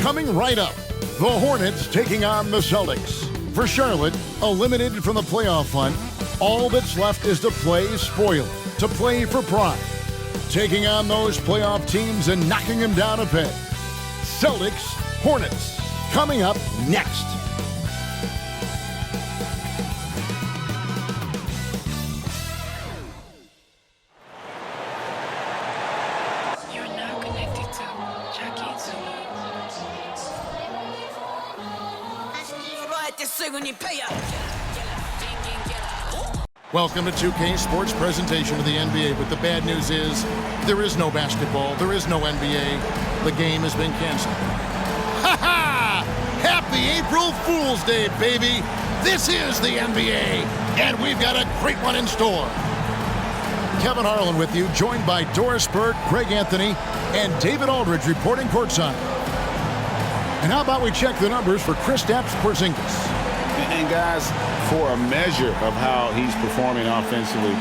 Coming right up, the Hornets taking on the Celtics. For Charlotte, eliminated from the playoff hunt, all that's left is to play spoiler, to play for pride. Taking on those playoff teams and knocking them down a peg. Celtics, Hornets, coming up next. Welcome to 2K Sports presentation of the NBA, but the bad news is there is no basketball, there is no NBA. The game has been canceled. Ha ha! Happy April Fool's Day, baby! This is the NBA, and we've got a great one in store. Kevin Harlan with you, joined by Doris Burke, Greg Anthony, and David Aldridge reporting courtside. And how about we check the numbers for Kristaps Porzingis? And guys, for a measure of how he's performing offensively,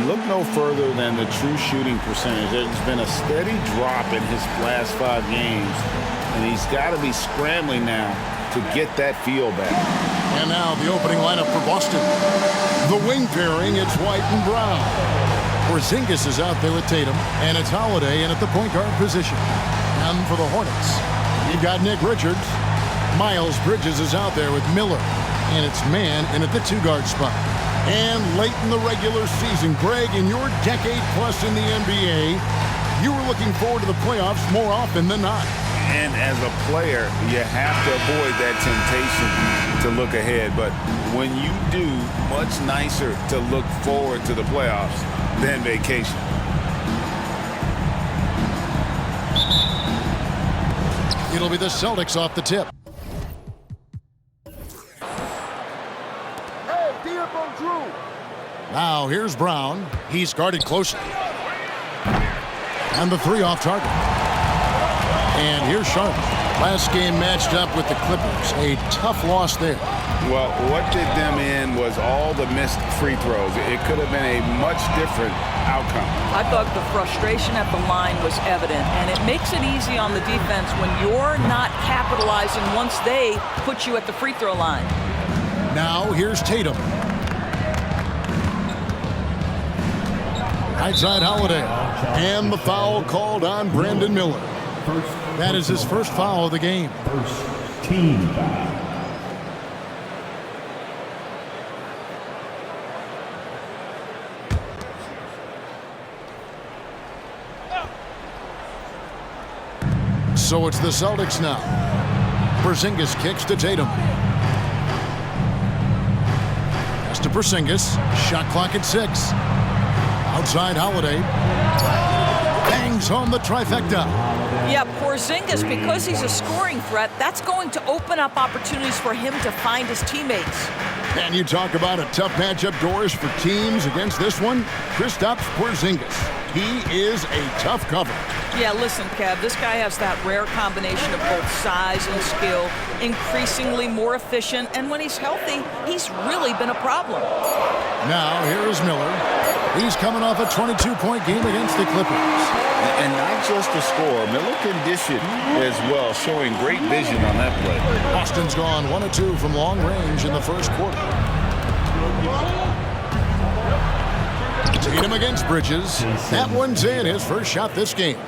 look no further than the true shooting percentage. There's been a steady drop in his last 5 games, and he's got to be scrambling now to get that feel back. And now the opening lineup for Boston. The wing pairing, it's White and Brown. Porzingis is out there with Tatum, and it's Holiday in at the point guard position. And for the Hornets, you've got Nick Richards. Miles Bridges is out there with Miller, and it's Man in at the 2-guard spot. And late in the regular season, Greg, in your decade plus in the NBA, you were looking forward to the playoffs more often than not. And as a player, you have to avoid that temptation to look ahead. But when you do, much nicer to look forward to the playoffs than vacation. It'll be the Celtics off the tip. Now here's Brown. He's guarded closely. And the 3 off target. And here's Charlotte. Last game matched up with the Clippers. A tough loss there. Well, what did them in was all the missed free throws. It could have been a much different outcome. I thought the frustration at the line was evident, and it makes it easy on the defense when you're not capitalizing once they put you at the free throw line. Now here's Tatum. Right side Holiday. And the foul called on Brandon Miller. That is his first foul of the game. First team foul. So it's the Celtics now. Porzingis kicks to Tatum. Pass to Porzingis. Shot clock at 6. Outside Holiday. Bangs home the trifecta. Yeah, Porzingis, because he's a scoring threat, that's going to open up opportunities for him to find his teammates. And you talk about a tough matchup, Doris, for teams against this one. Kristaps Porzingis. He is a tough cover. Yeah, listen, Kev, this guy has that rare combination of both size and skill, increasingly more efficient, and when he's healthy, he's really been a problem. Now, here is Miller. He's coming off a 22-point game against the Clippers. And not just a score, Miller can dish it as well, showing great vision on that play. Boston's gone 1 of 2 from long range in the first quarter. Tatum against Bridges. That one's in, his first shot this game.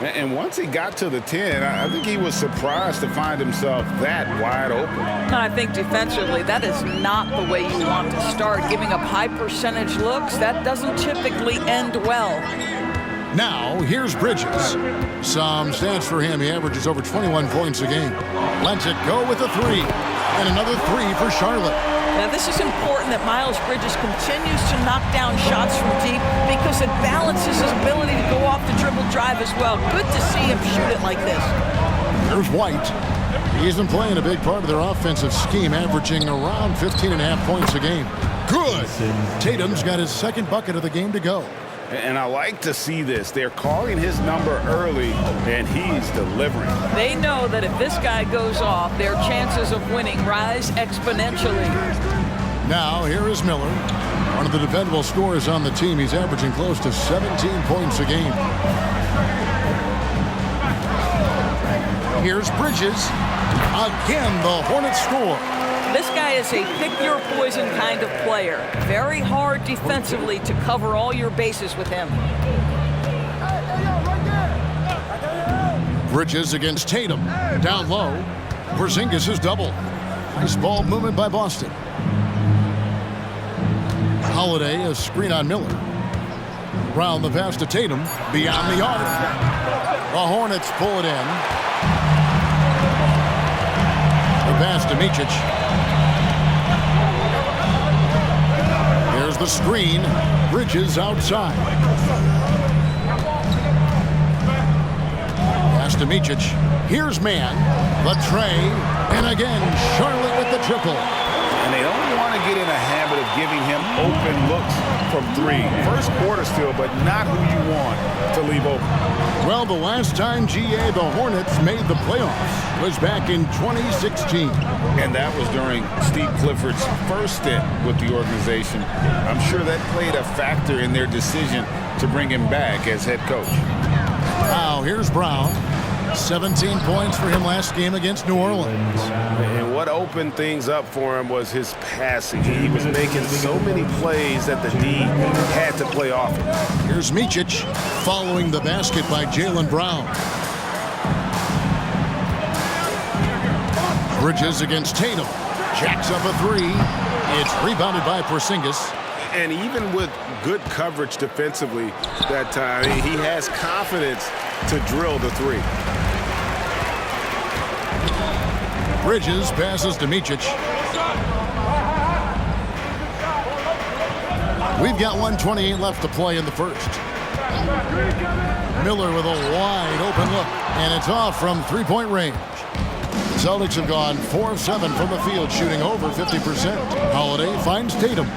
And once he got to the 10, I think he was surprised to find himself that wide open. I think defensively, that is not the way you want to start. Giving up high percentage looks, that doesn't typically end well. Now, here's Bridges. Some stats for him. He averages over 21 points a game. Lets it go with a 3. And another 3 for Charlotte. Now, this is important that Miles Bridges continues to knock down shots from deep because it balances his ability to go off the dribble drive as well. Good to see him shoot it like this. There's White. He's been playing a big part of their offensive scheme, averaging around 15.5 points a game. Good. Tatum's got his second bucket of the game to go. And I like to see this. They're calling his number early, and he's delivering. They know that if this guy goes off, their chances of winning rise exponentially. Now, here is Miller. One of the dependable scorers on the team. He's averaging close to 17 points a game. Here's Bridges. Again, the Hornets score. This guy is a pick-your-poison kind of player. Very hard defensively to cover all your bases with him. Bridges against Tatum. Down low. Porzingis is double. Nice ball movement by Boston. Holiday, a screen on Miller. Round the pass to Tatum. Beyond the arc. The Hornets pull it in. The pass to Micic. Here's the screen. Bridges outside. Pass to Micic. Here's man. The tray. And again, Charlotte with the triple. And they don't want to get in a habit of giving him open looks from three. First quarter still, but not who you want to leave open. Well, the last time GA the Hornets made the playoffs was back in 2016. And that was during Steve Clifford's first stint with the organization. I'm sure that played a factor in their decision to bring him back as head coach. Now, here's Brown. 17 points for him last game against New Orleans. And what opened things up for him was his passing. He was making so many plays that the D had to play off him. Here's Micic following the basket by Jaylen Brown. Bridges against Tatum. Jacks up a three. It's rebounded by Porzingis. And even with good coverage defensively that time, he has confidence to drill the three. Bridges passes to Micic. We've got 1:28 left to play in the first. Miller with a wide open look, and it's off from three-point range. The Celtics have gone 4 of 7 from the field, shooting over 50%. Holiday finds Tatum.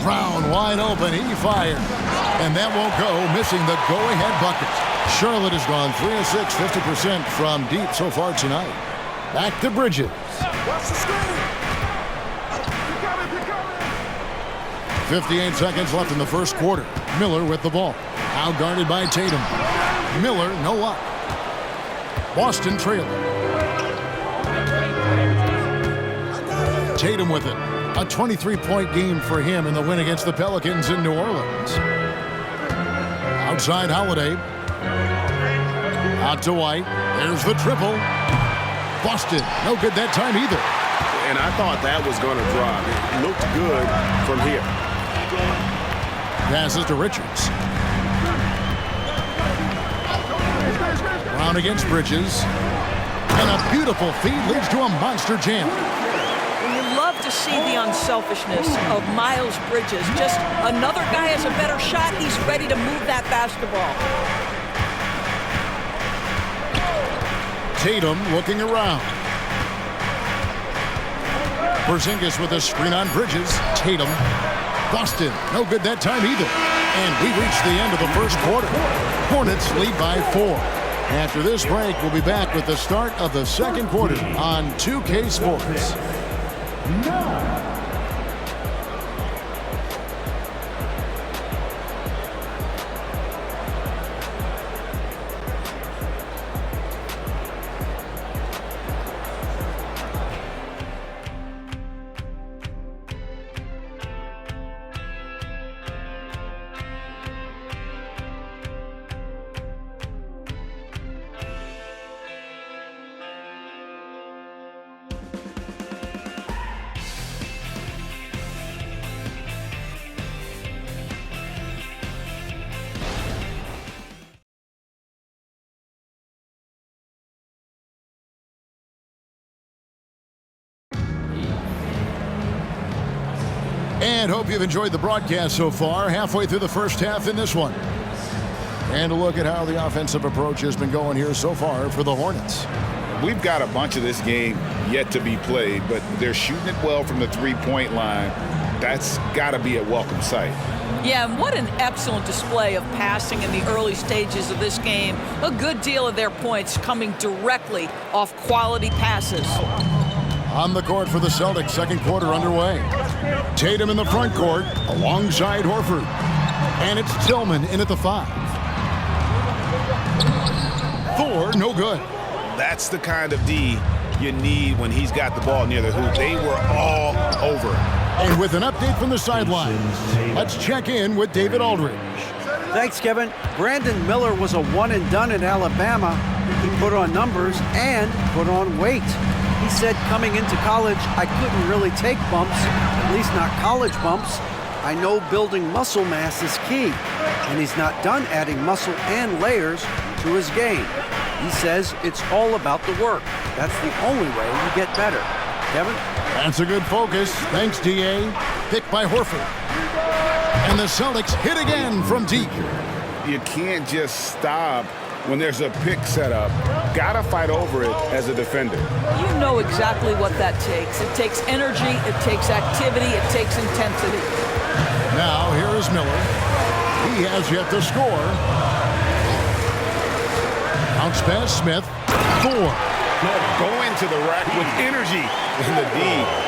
Brown wide open, he fires. And that won't go, missing the go-ahead bucket. Charlotte has gone 3 of 6, 50% from deep so far tonight. Back to Bridges. 58 seconds left in the first quarter. Miller with the ball. Now guarded by Tatum. Miller, no luck. Boston trailing. Tatum with it. A 23-point game for him in the win against the Pelicans in New Orleans. Outside Holiday. Out to White. There's the triple. Boston. No good that time either. And I thought that was going to drop. It looked good from here. Passes to Richards. Brown against Bridges. And a beautiful feed leads to a monster jam. You love to see the unselfishness of Miles Bridges. Just another guy has a better shot. He's ready to move that basketball. Tatum looking around. Porzingis with a screen on Bridges. Tatum. Boston. No good that time either. And we reach the end of the first quarter. Hornets lead by 4. After this break, we'll be back with the start of the second quarter on 2K Sports. And hope you've enjoyed the broadcast so far. Halfway through the first half in this one. And a look at how the offensive approach has been going here so far for the Hornets. We've got a bunch of this game yet to be played, but they're shooting it well from the three-point line. That's got to be a welcome sight. Yeah, and what an excellent display of passing in the early stages of this game. A good deal of their points coming directly off quality passes. On the court for the Celtics, second quarter underway. Tatum in the front court alongside Horford. And it's Tillman in at the 5. Thor, no good. That's the kind of D you need when he's got the ball near the hoop. They were all over it. And with an update from the sideline, let's check in with David Aldridge. Thanks, Kevin. Brandon Miller was a one-and-done in Alabama. He put on numbers and put on weight. He said coming into college, I couldn't really take bumps, at least not college bumps. I know building muscle mass is key, and he's not done adding muscle and layers to his game. He says it's all about the work. That's the only way you get better. Kevin? That's a good focus. Thanks, D.A. Picked by Horford. And the Celtics hit again from deep. You can't just stop when there's a pick set up. Gotta fight over it as a defender. You know exactly what that takes. It takes energy, it takes activity, it takes intensity. Now, here is Miller. He has yet to score. Bounce pass, Smith. Thor. Going to the rack with energy. And the D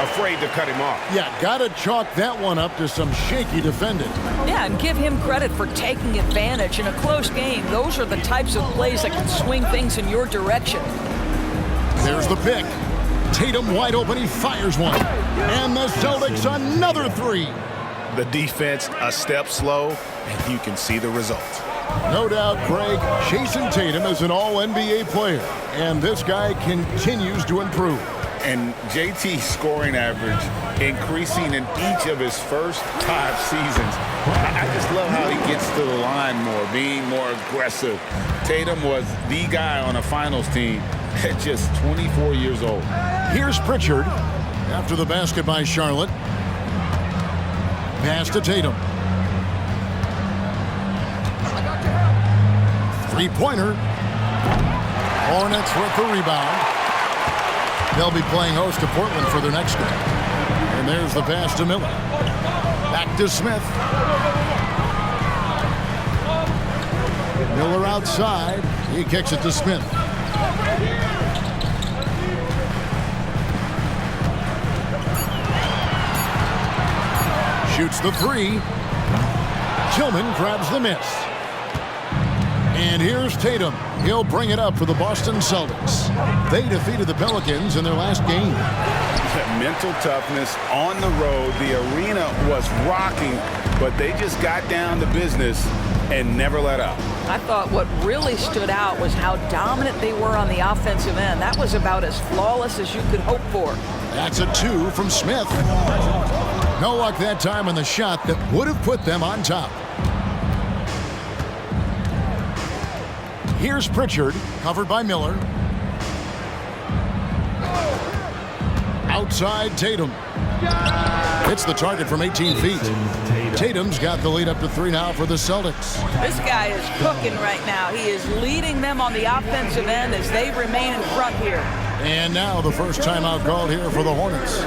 afraid to cut him off. Yeah, gotta chalk that one up to some shaky defending. Yeah, and give him credit for taking advantage in a close game. Those are the types of plays that can swing things in your direction. There's the pick. Tatum wide open, he fires one. And the Celtics another three. The defense a step slow, and you can see the result. No doubt, Greg, Jason Tatum is an all-NBA player, and this guy continues to improve. And JT's scoring average increasing in each of his first 5 seasons. I just love how he gets to the line more, being more aggressive. Tatum was the guy on a finals team at just 24 years old. Here's Pritchard after the basket by Charlotte. Pass to Tatum. Three-pointer. Hornets with the rebound. They'll be playing host to Portland for their next game. And there's the pass to Miller. Back to Smith. Miller outside. He kicks it to Smith. Shoots the three. Tillman grabs the miss. And here's Tatum. He'll bring it up for the Boston Celtics. They defeated the Pelicans in their last game. Mental toughness on the road. The arena was rocking, but they just got down to business and never let up. I thought what really stood out was how dominant they were on the offensive end. That was about as flawless as you could hope for. That's a 2 from Smith. No luck that time on the shot that would have put them on top. Here's Pritchard, covered by Miller. Outside Tatum. Hits the target from 18 feet. Tatum's got the lead up to 3 now for the Celtics. This guy is cooking right now. He is leading them on the offensive end as they remain in front here. And now the first timeout called here for the Hornets.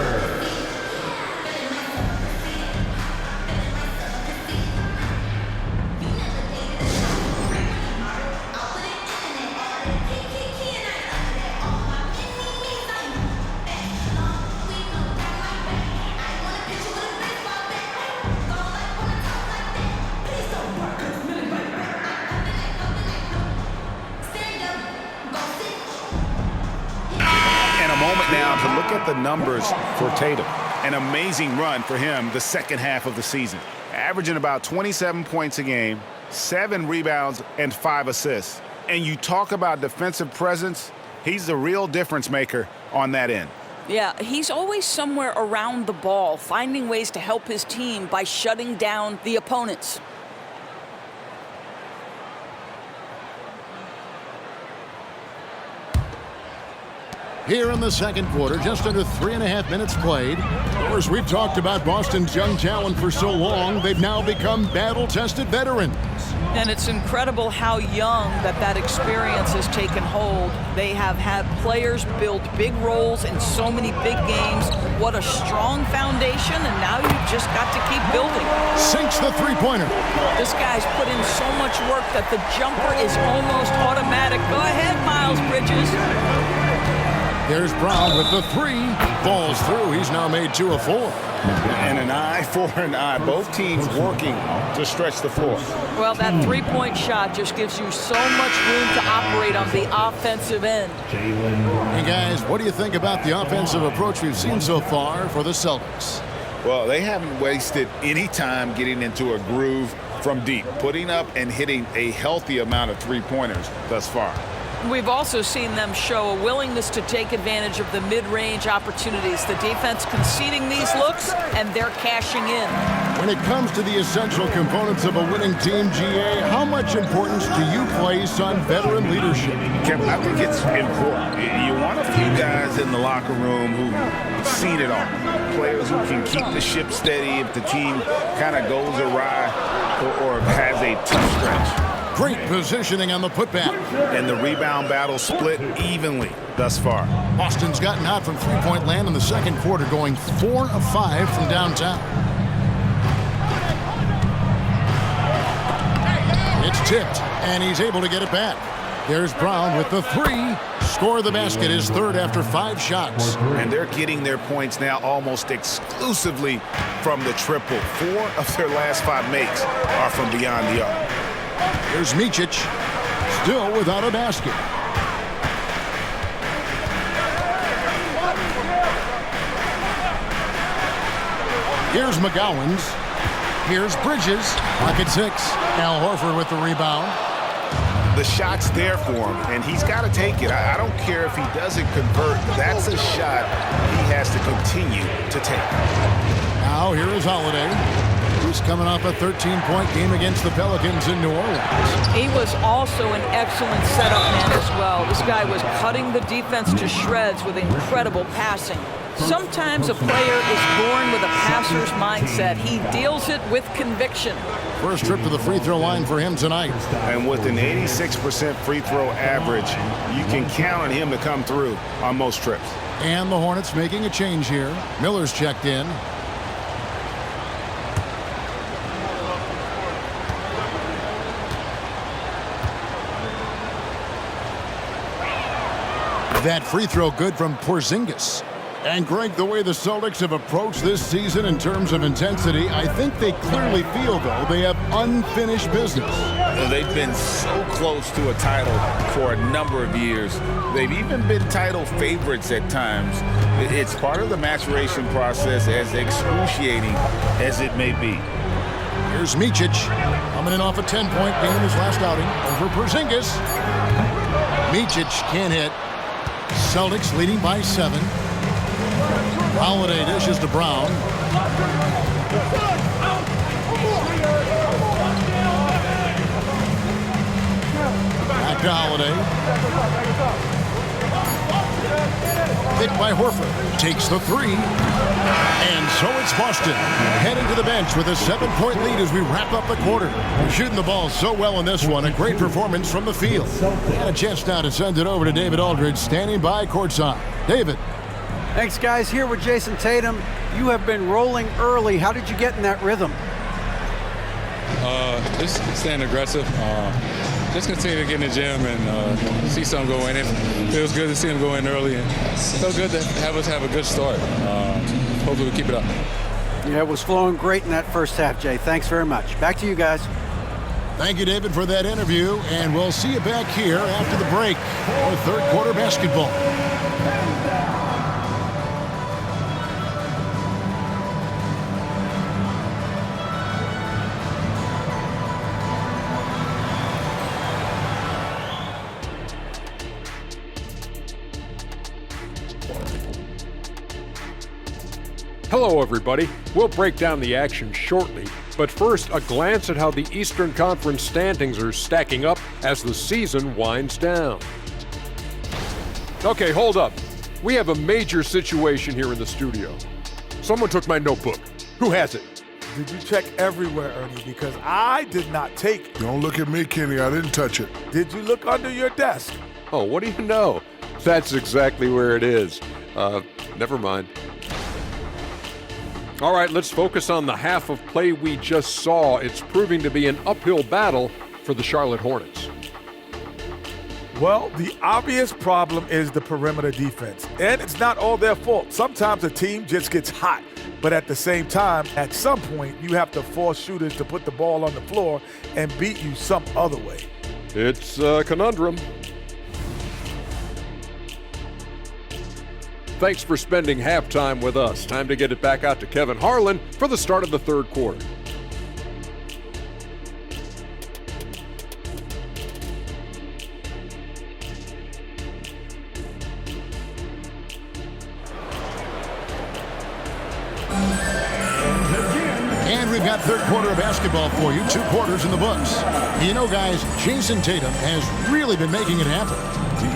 Now to look at the numbers for Tatum. An amazing run for him the second half of the season. Averaging about 27 points a game, 7 rebounds, and 5 assists. And you talk about defensive presence, he's the real difference maker on that end. Yeah, he's always somewhere around the ball, finding ways to help his team by shutting down the opponents. Here in the second quarter, just under 3.5 minutes played. Of course, we've talked about Boston's young talent for so long, they've now become battle-tested veterans. And it's incredible how young that experience has taken hold. They have had players build big roles in so many big games. What a strong foundation, and now you've just got to keep building. Sinks the three-pointer. This guy's put in so much work that the jumper is almost automatic. Go ahead, Miles Bridges. There's Brown with the three. Balls through. He's now made 2 of 4. And an eye for an eye. Both teams working to stretch the floor. Well, that three-point shot just gives you so much room to operate on the offensive end. Hey, guys, what do you think about the offensive approach we've seen so far for the Celtics? Well, they haven't wasted any time getting into a groove from deep, putting up and hitting a healthy amount of three-pointers thus far. We've also seen them show a willingness to take advantage of the mid-range opportunities. The defense conceding these looks, and they're cashing in. When it comes to the essential components of a winning team, GA, how much importance do you place on veteran leadership? Kevin, I think it's important. You want a few guys in the locker room who've seen it all. Players who can keep the ship steady if the team kind of goes awry or has a tough stretch. Great positioning on the putback. And the rebound battle split evenly thus far. Boston's gotten out from three-point land in the second quarter, going 4 of 5 from downtown. It's tipped, and he's able to get it back. There's Brown with the three. Score of the basket, his third after 5 shots. And they're getting their points now almost exclusively from the triple. 4 of their last 5 makes are from beyond the arc. Here's Micic, still without a basket. Here's McGowan's. Here's Bridges. Pocket 6. Al Horford with the rebound. The shot's there for him, and he's got to take it. I don't care if he doesn't convert. That's a shot he has to continue to take. Now here is Holiday. He's coming off a 13-point game against the Pelicans in New Orleans. He was also an excellent setup man as well. This guy was cutting the defense to shreds with incredible passing. Sometimes a player is born with a passer's mindset. He deals it with conviction. First trip to the free throw line for him tonight. And with an 86% free throw average, you can count on him to come through on most trips. And the Hornets making a change here. Miller's checked in. That free throw good from Porzingis. And Greg, the way the Celtics have approached this season in terms of intensity, I think they clearly feel, though, they have unfinished business. They've been so close to a title for a number of years. They've even been title favorites at times. It's part of the maturation process, as excruciating as it may be. Here's Micic, coming in off a 10-point game in his last outing over Porzingis. Micic can't hit. Celtics leading by 7. Holiday dishes to Brown. Back to Holiday. Picked by Horford. Takes the three. And so it's Boston heading to the bench with a 7-point lead as we wrap up the quarter. We're shooting the ball so well in this one. A great performance from the field. And a chance now to send it over to David Aldridge, standing by courtside. David. Thanks, guys. Here with Jason Tatum. You have been rolling early. How did you get in that rhythm? Just staying aggressive. Just continue to get in the gym and see something go in. It feels good to see him go in early, and so good to have us have a good start. Hopefully we keep it up. Yeah, it was flowing great in that first half, Jay. Thanks very much. Back to you guys. Thank you, David, for that interview, and we'll see you back here after the break for third quarter basketball. Hello, everybody. We'll break down the action shortly, but first, a glance at how the Eastern Conference standings are stacking up as the season winds down. Okay, hold up. We have a major situation here in the studio. Someone took my notebook. Who has it? Did you check everywhere, Ernie? Because I did not take it. Don't look at me, Kenny. I didn't touch it. Did you look under your desk? Oh, what do you know? That's exactly where it is. Never mind. All right, let's focus on the half of play we just saw. It's proving to be an uphill battle for the Charlotte Hornets. Well, the obvious problem is the perimeter defense, and it's not all their fault. Sometimes a team just gets hot, but at the same time, at some point, you have to force shooters to put the ball on the floor and beat you some other way. It's a conundrum. Thanks for spending halftime with us. Time to get it back out to Kevin Harlan for the start of the third quarter. And we've got third quarter of basketball for you, 2 quarters in the books. You know, guys, Jason Tatum has really been making it happen.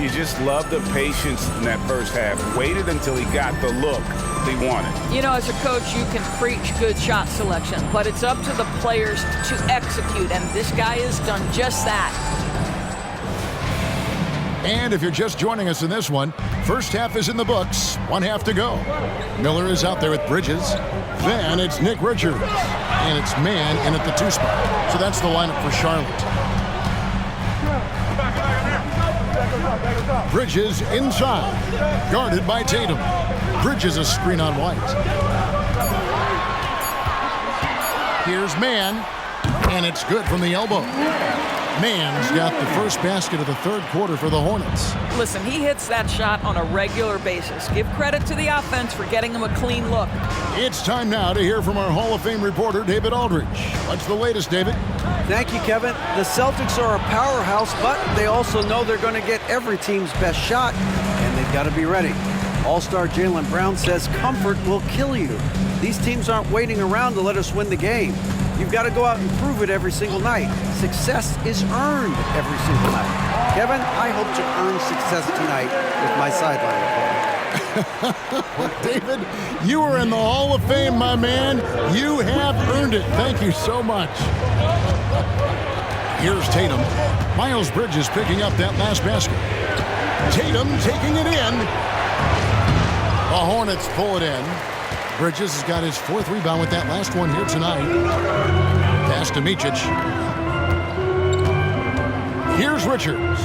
You just love the patience in that first half. Waited until he got the look he wanted. You know, as a coach, you can preach good shot selection, but it's up to the players to execute, and this guy has done just that. And if you're just joining us in this one, first half is in the books, 1 half to go. Miller is out there with Bridges. Then it's Nick Richards. And it's man in at the 2 spot. So that's the lineup for Charlotte. Bridges inside. Guarded by Tatum. Bridges a screen on White. Here's Mann. And it's good from the elbow. Mann's got the first basket of the third quarter for the Hornets. Listen, he hits that shot on a regular basis. Give credit to the offense for getting him a clean look. It's time now to hear from our Hall of Fame reporter, David Aldridge. What's the latest, David? Thank you, Kevin. The Celtics are a powerhouse, but they also know they're going to get every team's best shot, and they've got to be ready. All-star Jaylen Brown says comfort will kill you. These teams aren't waiting around to let us win the game. You've got to go out and prove it every single night. Success is earned every single night. Kevin, I hope to earn success tonight with my sideline report. David, you are in the Hall of Fame, my man. You have earned it. Thank you so much. Here's Tatum. Miles Bridges picking up that last basket. Tatum taking it in. The Hornets pull it in. Bridges has got his 4th rebound with that last one here tonight. Pass to Micic. Here's Richards.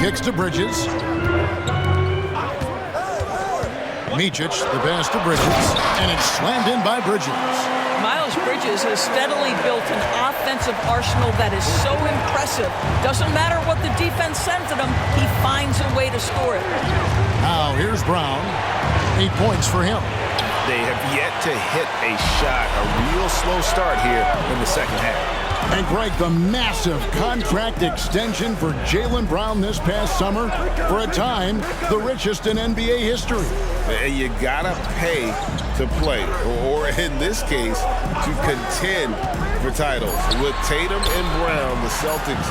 Kicks to Bridges. Micic, the pass to Bridges, and it's slammed in by Bridges. Miles Bridges has steadily built an offensive arsenal that is so impressive. Doesn't matter what the defense sends at him, he finds a way to score it. Now here's Brown. 8 points for him. They have yet to hit a shot, a real slow start here in the second half. And Greg, the massive contract extension for Jaylen Brown this past summer, for a time, the richest in NBA history. And you gotta pay to play, or in this case, to contend for titles. With Tatum and Brown, the Celtics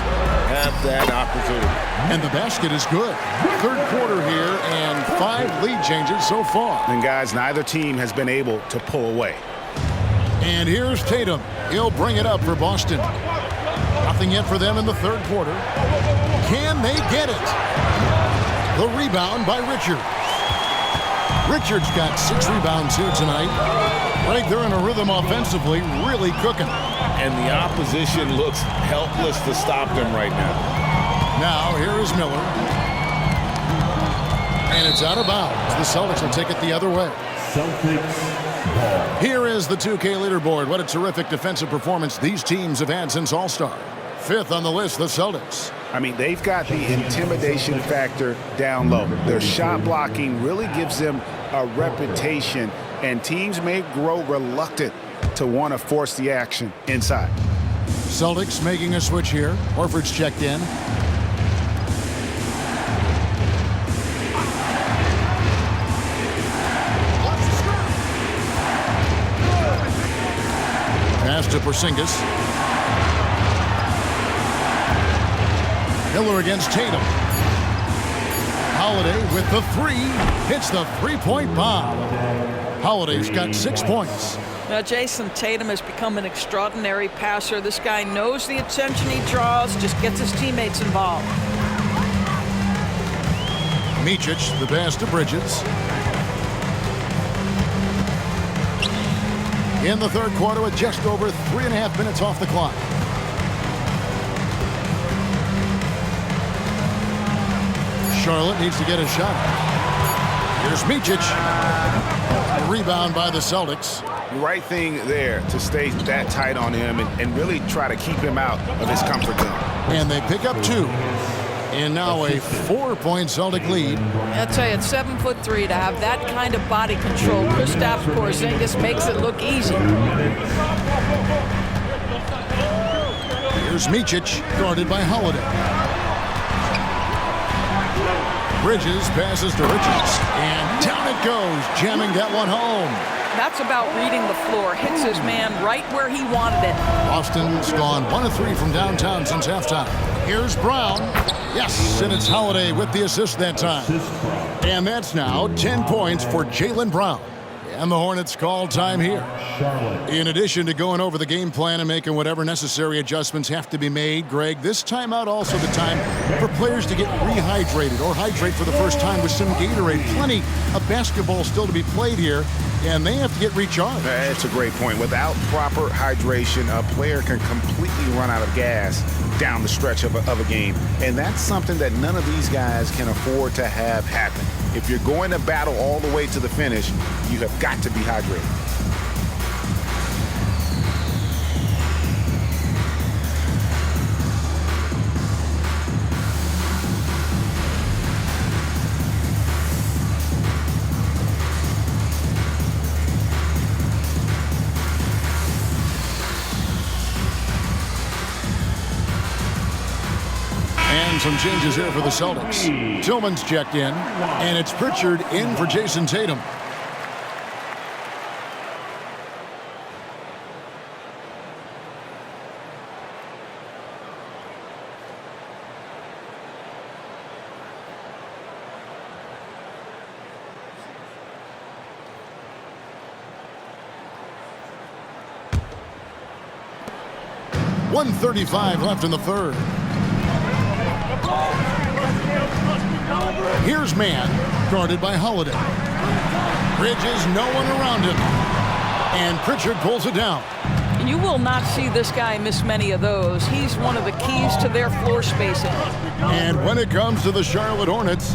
have that opportunity. And the basket is good. Third quarter here, and 5 lead changes so far. And guys, neither team has been able to pull away. And here's Tatum. He'll bring it up for Boston. Nothing yet for them in the third quarter. Can they get it? The rebound by Richards. Richards got 6 rebounds here tonight. Right, they're in a rhythm offensively, really cooking. And the opposition looks helpless to stop them right now. Now, here is Miller. And it's out of bounds. The Celtics will take it the other way. Celtics. Here is the 2K leaderboard. What a terrific defensive performance these teams have had since All-Star. 5th on the list, the Celtics. I mean, they've got the intimidation factor down low. Their shot blocking really gives them a reputation, and teams may grow reluctant to want to force the action inside. Celtics making a switch here. Horford's checked in. Pass to Porzingis. Miller against Tatum. Holiday with the 3. Hits the 3-point bomb. Holiday's got 6 points. Now, Jason Tatum has become an extraordinary passer. This guy knows the attention he draws, just gets his teammates involved. Micic, the pass to Bridges. In the third quarter with just over 3.5 minutes off the clock. Charlotte needs to get a shot. Here's Micic. Rebound by the Celtics. Right thing there to stay that tight on him and really try to keep him out of his comfort zone. And they pick up 2. And now a 4-point Celtic lead. I'll tell you, at 7'3", to have that kind of body control, Kristaps Porzingis makes it look easy. Here's Micic, guarded by Holiday. Bridges passes to Richards, and down it goes, jamming that one home. That's about reading the floor. Hits his man right where he wanted it. Boston's gone 1 of 3 from downtown since halftime. Here's Brown. Yes, and it's Holiday with the assist that time. And that's now 10 points for Jaylen Brown. And the Hornets call time here. In addition to going over the game plan and making whatever necessary adjustments have to be made, Greg, this timeout also the time for players to get rehydrated or hydrate for the first time with some Gatorade. Plenty of basketball still to be played here, and they have to get recharged. That's a great point. Without proper hydration, a player can completely run out of gas down the stretch of a game. And that's something that none of these guys can afford to have happen. If you're going to battle all the way to the finish, you have got to be hydrated. Some changes here for the Celtics. Tillman's checked in, and it's Pritchard in for Jason Tatum. .135 left in the third. Here's Mann, guarded by Holiday. Bridges, no one around him. And Pritchard pulls it down. And you will not see this guy miss many of those. He's one of the keys to their floor spacing. And when it comes to the Charlotte Hornets,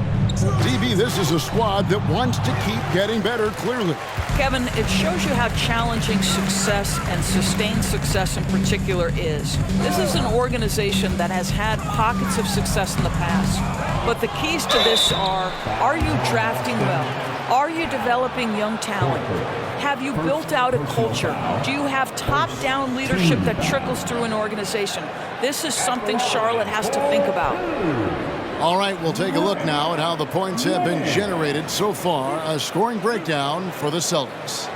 DB, this is a squad that wants to keep getting better, clearly. Kevin, it shows you how challenging success and sustained success in particular is. This is an organization that has had pockets of success in the past. But the keys to this are you drafting well? Are you developing young talent? Have you built out a culture? Do you have top-down leadership that trickles through an organization? This is something Charlotte has to think about. All right, we'll take a look now at how the points have been generated so far. A scoring breakdown for the Celtics.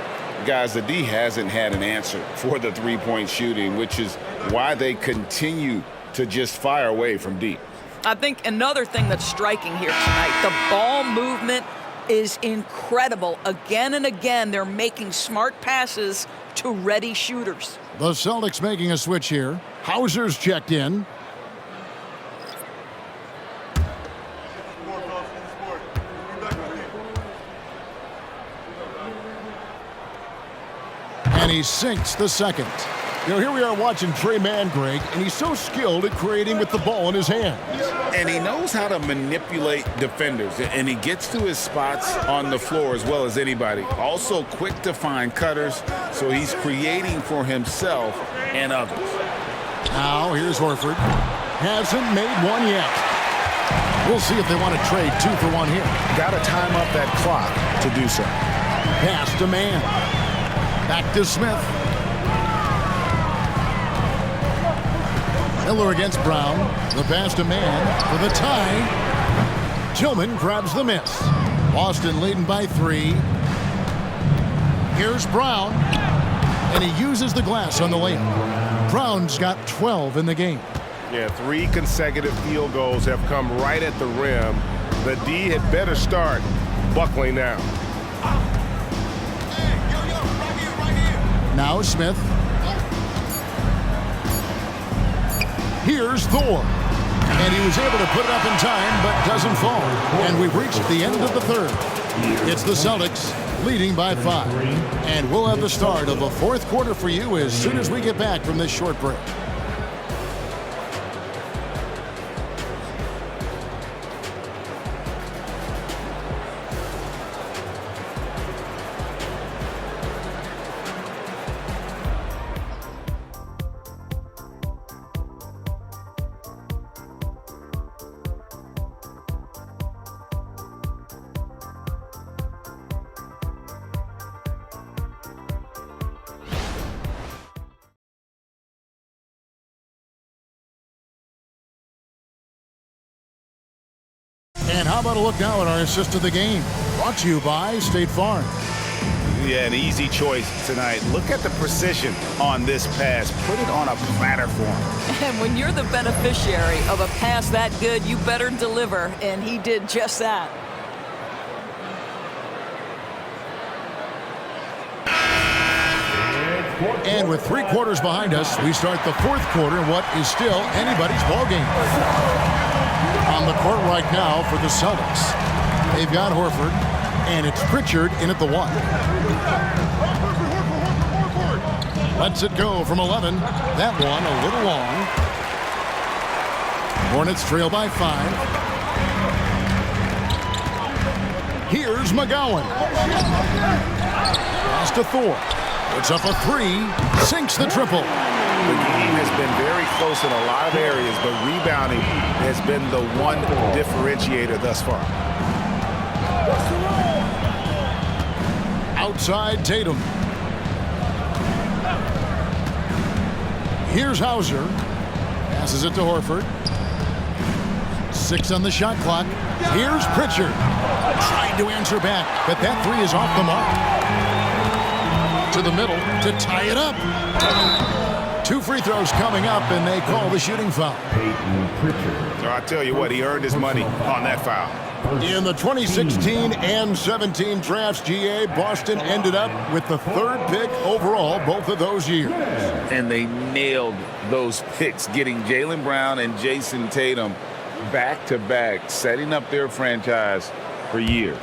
Guys, the D hasn't had an answer for the three-point shooting, which is why they continue to just fire away from deep. I think another thing that's striking here tonight, the ball movement is incredible. Again and again, they're making smart passes to ready shooters. The Celtics making a switch here. Hauser's checked in. And he sinks the second. You know, here we are watching Trey Mann, Greg, and he's so skilled at creating with the ball in his hands. And he knows how to manipulate defenders, and he gets to his spots on the floor as well as anybody. Also quick to find cutters, so he's creating for himself and others. Now, here's Horford. Hasn't made one yet. We'll see if they want to trade 2 for 1 here. Got to time up that clock to do so. Pass to Mann. Back to Smith. Miller against Brown. The pass to Mann for the tie. Tillman grabs the miss. Boston leading by 3. Here's Brown. And he uses the glass on the layup. Brown's got 12 in the game. Yeah, 3 consecutive field goals have come right at the rim. The D had better start buckling down. Now Smith. Here's Thor. And he was able to put it up in time, but doesn't fall. And we've reached the end of the third. It's the Celtics leading by 5. And we'll have the start of the fourth quarter for you as soon as we get back from this short break. And how about a look now at our assist of the game? Brought to you by State Farm. Yeah, an easy choice tonight. Look at the precision on this pass. Put it on a platter for him. And when you're the beneficiary of a pass that good, you better deliver, and he did just that. And with 3 quarters behind us, we start the 4th quarter in what is still anybody's ball game. On the court right now for the Celtics, they've got Horford, and it's Pritchard in at the 1. Lets it go from 11. That one a little long. Hornets trail by 5. Here's McGowan. Pass to Thor. Puts up a 3. Sinks the triple. The game has been very close in a lot of areas, but rebounding has been the one differentiator thus far. Outside Tatum. Here's Hauser. Passes it to Horford. 6 on the shot clock. Here's Pritchard. Tried to answer back, but that 3 is off the mark. To the middle to tie it up. 2 free throws coming up, and they call the shooting foul. So I tell you what, he earned his money on that foul. In the 2016 and 17 drafts, GA, Boston ended up with the 3rd pick overall both of those years. And they nailed those picks, getting Jaylen Brown and Jason Tatum back-to-back, setting up their franchise for years.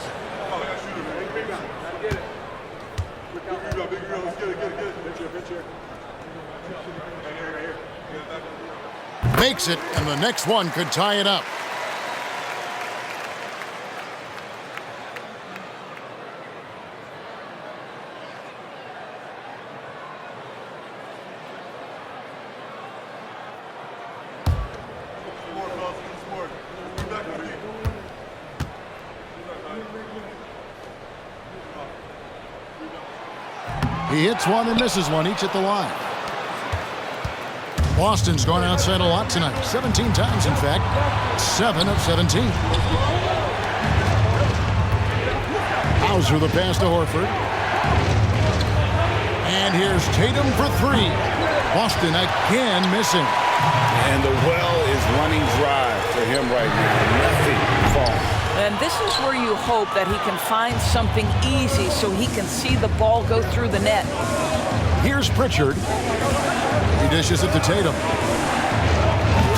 Makes it, and the next one could tie it up. He hits one and misses one, each at the line. Boston's gone outside a lot tonight. 17 times, in fact. 7 of 17. Hauser the pass to Horford. And here's Tatum for 3. Boston again missing. And the well is running dry for him right now. Nothing falling. And this is where you hope that he can find something easy so he can see the ball go through the net. Here's Pritchard. He dishes it to Tatum.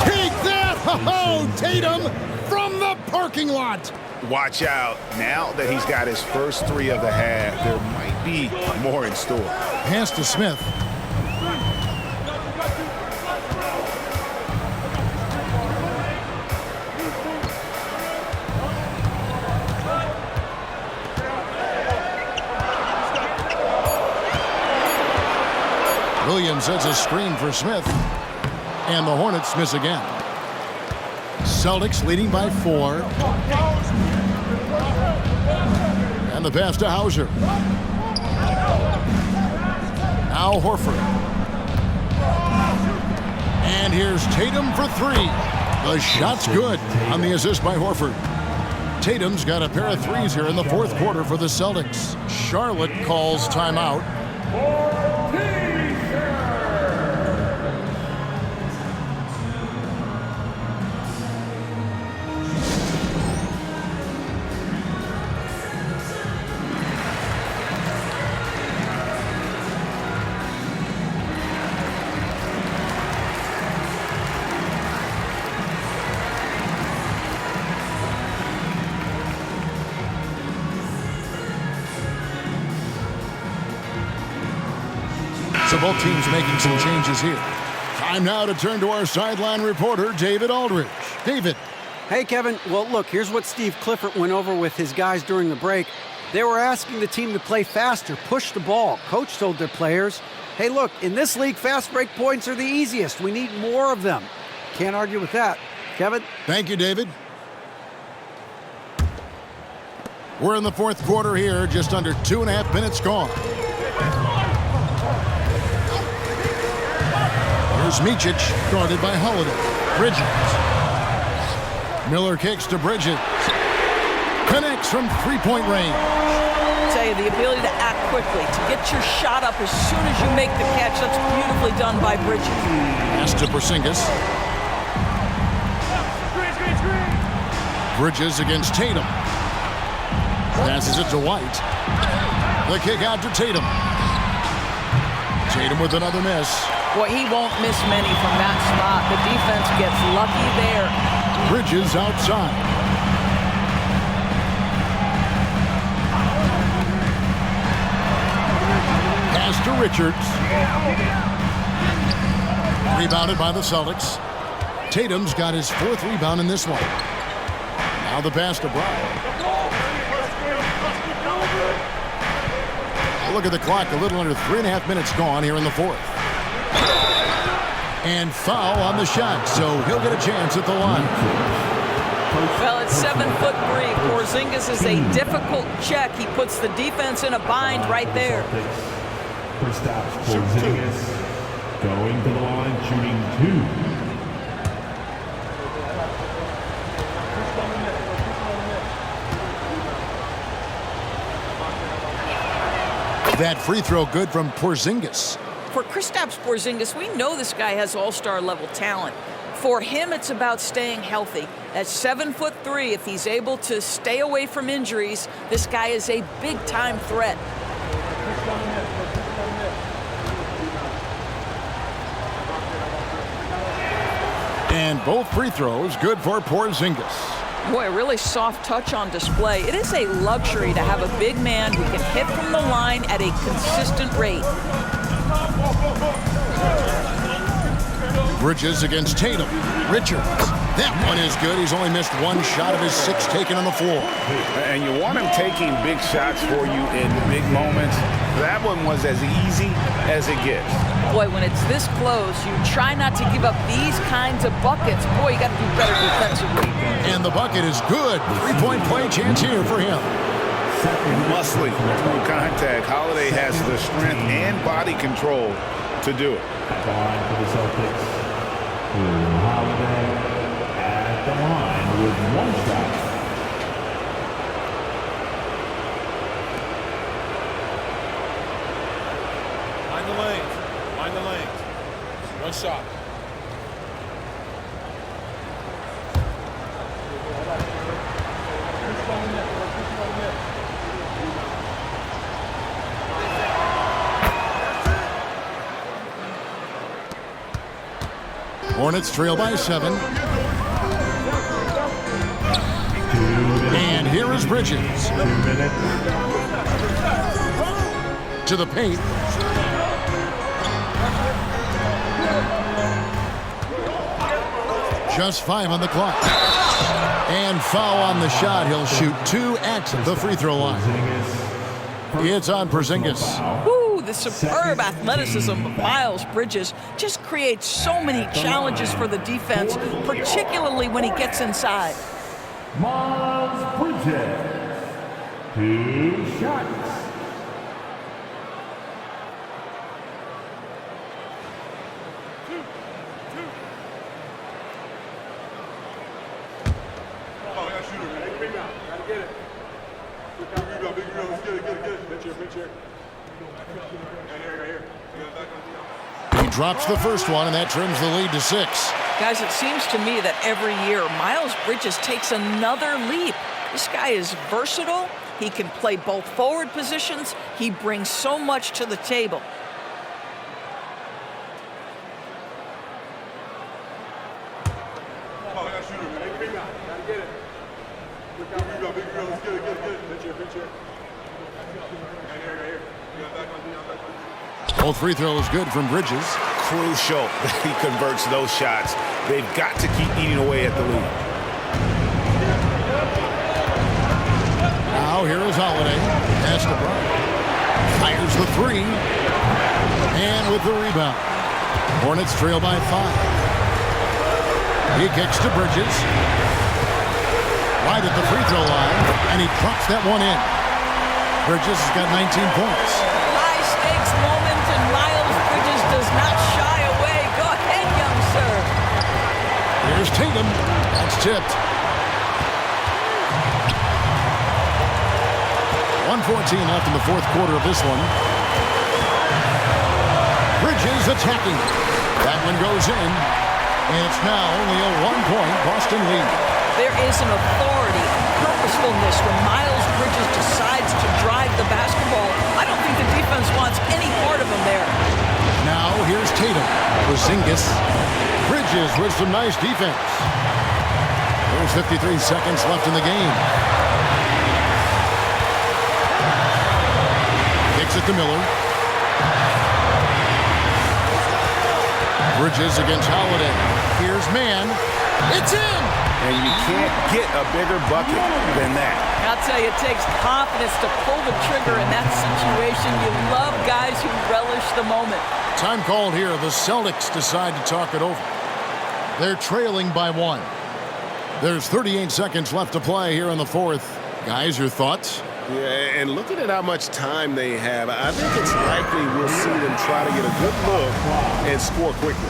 Take that! Oh, Tatum from the parking lot. Watch out. Now that he's got his first 3 of the half, there might be more in store. Pass to Smith. Williams sets a screen for Smith. And the Hornets miss again. Celtics leading by 4. And the pass to Hauser. Now Horford. And here's Tatum for 3. The shot's good on the assist by Horford. Tatum's got a pair of 3s here in the 4th quarter for the Celtics. Charlotte calls timeout. So both teams making some changes here. Time now to turn to our sideline reporter, David Aldridge. David. Hey, Kevin. Well, look, here's what Steve Clifford went over with his guys during the break. They were asking the team to play faster, push the ball. Coach told their players, hey, look, in this league, fast break points are the easiest. We need more of them. Can't argue with that. Kevin? Thank you, David. We're in the 4th quarter here, just under 2.5 minutes gone. Here's Micic, guarded by Holiday. Bridges. Miller kicks to Bridges. Connects from three-point range. I tell you, the ability to act quickly, to get your shot up as soon as you make the catch, that's beautifully done by Bridges. Pass to Porzingis. Bridges against Tatum. Passes it to White. The kick out to Tatum. Tatum with another miss. Boy, he won't miss many from that spot. The defense gets lucky there. Bridges outside. Pass to Richards. Rebounded by the Celtics. Tatum's got his 4th rebound in this one. Now the pass to Bryant. Look at the clock, a little under 3.5 minutes gone here in the 4th. And foul on the shot, so he'll get a chance at the line. Well, it's 7'3". Porzingis is a difficult check. He puts the defense in a bind right there. Porzingis going to the line, shooting 2. That free throw good from Porzingis. For Kristaps Porzingis, we know this guy has all-star level talent. For him, it's about staying healthy. At 7'3", if he's able to stay away from injuries, this guy is a big-time threat. And both free throws good for Porzingis. Boy, a really soft touch on display. It is a luxury to have a big man who can hit from the line at a consistent rate. Bridges against Tatum. Richards. That one is good. He's only missed 1 shot of his 6 taken on the floor. And you want him taking big shots for you in big moments. That one was as easy as it gets. Boy, when it's this close, you try not to give up these kinds of buckets. Boy, you got to do better defensively. And the bucket is good. 3-point play chance here for him. Muscling through contact. Holiday has the strength and body control to do it. Line for the Celtics. Holiday at the line with 1 shot. Find the lanes. 1 shot. Hornets trail by 7. And here is Bridges. 2 minutes. To the paint. Just 5 on the clock. And foul on the shot. He'll shoot 2 at the free throw line. It's on Porzingis. Woo, the superb athleticism of Miles Bridges just creates so many challenges for the defense, particularly when he gets inside. Miles Bridges. 2 shots. He drops the first one, and that trims the lead to 6. Guys, it seems to me that every year Miles Bridges takes another leap. This guy is versatile. He can play both forward positions. He brings so much to the table. Both free throws good from Bridges. Crucial that he converts those shots. They've got to keep eating away at the lead. Now here is Holiday. Pass to Bryant. Fires the 3. And with the rebound. Hornets trail by 5. He kicks to Bridges. Right at the free throw line. And he drops that one in. Bridges has got 19 points. High stakes moment, and Miles Bridges does not shy away. Go ahead, young sir. Here's Tatum. That's tipped. 1:14 left in the fourth quarter of this one. Bridges attacking. That one goes in, and it's now only a 1-point Boston lead. There is an authority, purposefulness when Miles Bridges decides to drive the basketball. I don't think the defense wants any part of him there. Now here's Tatum. Porzingis. Bridges with some nice defense. There's 53 seconds left in the game. Kicks it to Miller. Bridges against Holiday. Here's Mann. It's in! And you can't get a bigger bucket than that. I'll tell you, it takes confidence to pull the trigger in that situation. You love guys who relish the moment. Time called here. The Celtics decide to talk it over. They're trailing by 1. There's 38 seconds left to play here in the fourth. Guys, your thoughts? Yeah, and looking at how much time they have, I think it's likely we'll see them try to get a good look and score quickly.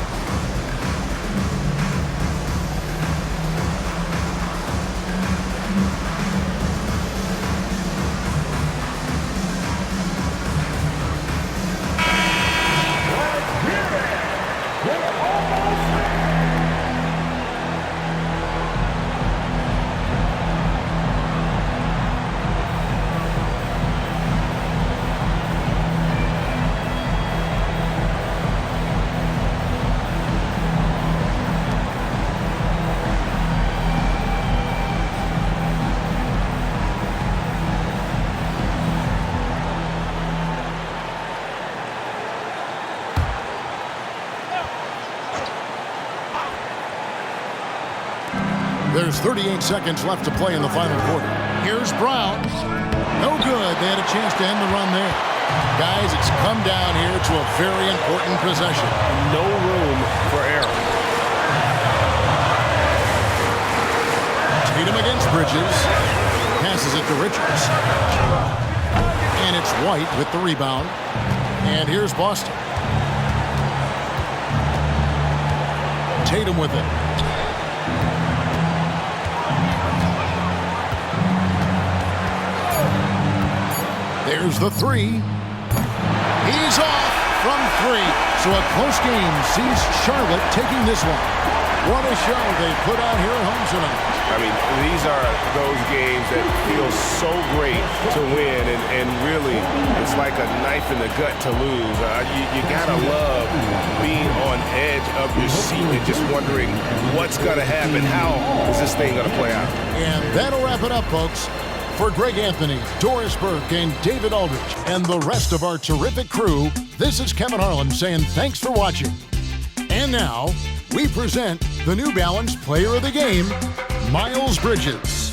There's 38 seconds left to play in the final quarter. Here's Brown. No good. They had a chance to end the run there. Guys, it's come down here to a very important possession. No room for error. Tatum against Bridges. Passes it to Richards. And it's White with the rebound. And here's Boston. Tatum with it. There's the three. He's off from 3. So a close game sees Charlotte taking this one. What a show they put out here at home tonight. I mean, these are those games that feel so great to win, and really, it's like a knife in the gut to lose. You gotta love being on edge of your seat and just wondering what's gonna happen. How is this thing gonna play out? And that'll wrap it up, folks. For Greg Anthony, Doris Burke, and David Aldridge, and the rest of our terrific crew, this is Kevin Harlan saying thanks for watching. And now, we present the New Balance Player of the Game, Miles Bridges.